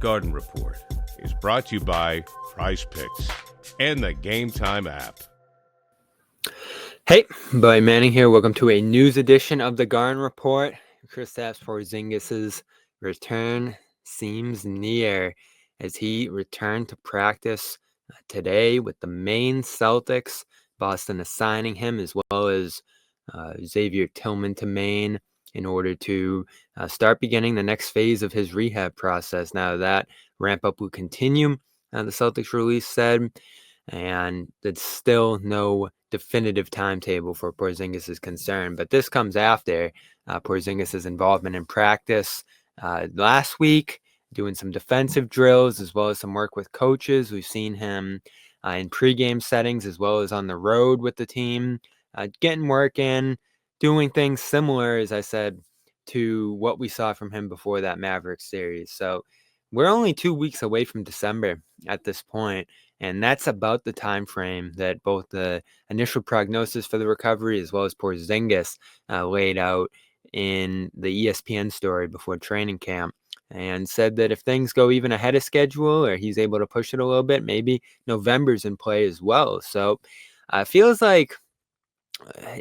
Garden Report is brought to you by Prize Picks and the Game Time app. Hey, Buddy Manning here. Welcome to a news edition of the Garden Report. Kristaps Porzingis' return seems near as he returned to practice today with the Maine Celtics. Boston assigning him as well as Xavier Tillman to Maine in order to start beginning the next phase of his rehab process. Now that ramp up will continue, the Celtics release said, and it's still no definitive timetable for Porzingis is concerned. But this comes after Porzingis' involvement in practice last week, doing some defensive drills as well as some work with coaches. We've seen him in pregame settings as well as on the road with the team, getting work in, doing things similar, as I said, to what we saw from him before that Mavericks series. So we're only 2 weeks away from December at this point, and that's about the time frame that both the initial prognosis for the recovery as well as Porzingis laid out in the ESPN story before training camp, and said that if things go even ahead of schedule or he's able to push it a little bit, maybe November's in play as well. So it feels like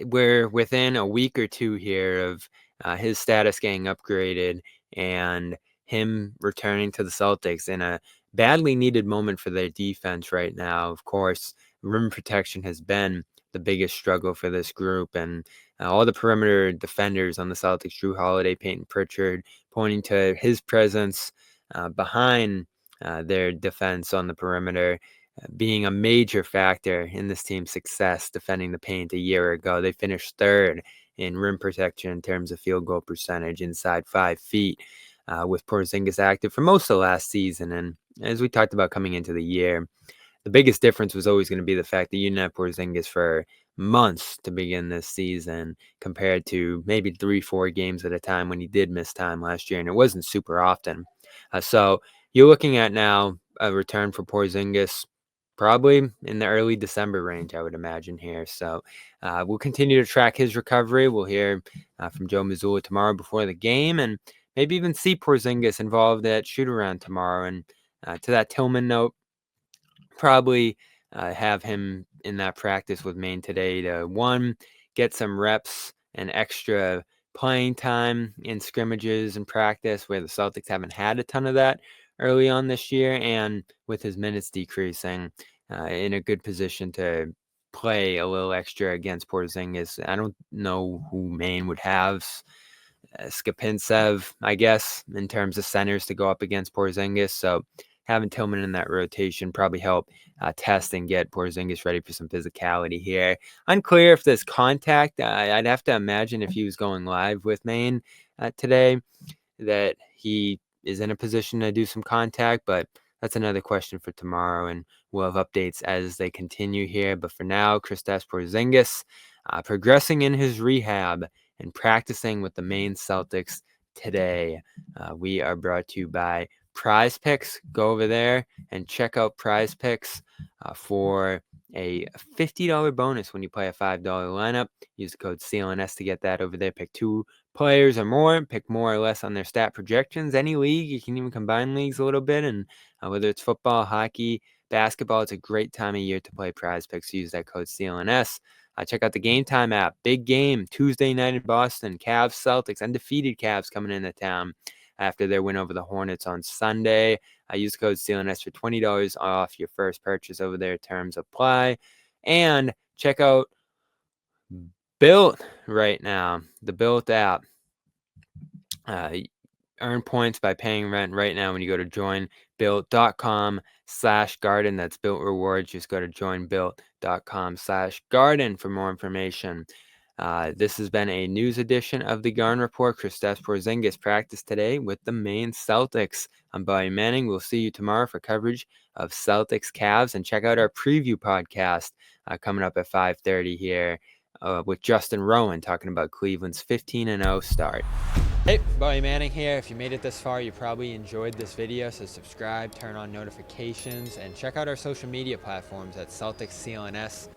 we're within a week or two here of his status getting upgraded and him returning to the Celtics in a badly needed moment for their defense right now. Of course, rim protection has been the biggest struggle for this group, and all the perimeter defenders on the Celtics, Drew Holiday, Peyton Pritchard, pointing to his presence behind their defense on the perimeter being a major factor in this team's success defending the paint a year ago. They finished third in rim protection in terms of field goal percentage inside 5 feet with Porzingis active for most of last season. And as we talked about coming into the year, the biggest difference was always going to be the fact that you didn't have Porzingis for months to begin this season compared to maybe 3-4 games at a time when he did miss time last year, and it wasn't super often. So you're looking at now a return for Porzingis probably in the early December range, I would imagine here. So we'll continue to track his recovery. We'll hear from Joe Mazzulla tomorrow before the game, and maybe even see Porzingis involved at shoot-around tomorrow. And to that Tillman note, probably have him in that practice with Maine today to, one, get some reps and extra playing time in scrimmages and practice where the Celtics haven't had a ton of that early on this year, and with his minutes decreasing, in a good position to play a little extra against Porzingis. I don't know who Maine would have. Skapintsev, I guess, in terms of centers to go up against Porzingis. So having Tillman in that rotation probably help test and get Porzingis ready for some physicality here. Unclear if there's contact. I'd have to imagine if he was going live with Maine today that he is in a position to do some contact, but that's another question for tomorrow, and we'll have updates as they continue here. But for now, Kristaps Porzingis progressing in his rehab and practicing with the Maine Celtics today. We are brought to you by Prize Picks. Go over there and check out Prize Picks for a $50 bonus when you play a $5 lineup. Use the code CLNS to get that over there. Pick 2 players or more, pick more or less on their stat projections. Any league, you can even combine leagues a little bit, and whether it's football, hockey, basketball, it's a great time of year to play Prize Picks. Use that code CLNS. Check out the Game Time app. Big game Tuesday night in Boston. Cavs Celtics, undefeated Cavs coming into town after their win over the Hornets on Sunday. Use the code CLNS for $20 off your first purchase over there. Terms apply. And check out Built right now, the Built app. Earn points by paying rent right now when you go to joinbuilt.com/garden. That's Built Rewards. Just go to joinbuilt.com/garden for more information. This has been a news edition of the Garden Report. Kristaps Porzingis practiced today with the Maine Celtics. I'm Buddy Manning. We'll see you tomorrow for coverage of Celtics Cavs, and check out our preview podcast coming up at 5:30 here with Justin Rowan talking about Cleveland's 15-0 start. Hey, Buddy Manning here. If you made it this far, you probably enjoyed this video, so subscribe, turn on notifications, and check out our social media platforms at Celtics CLNS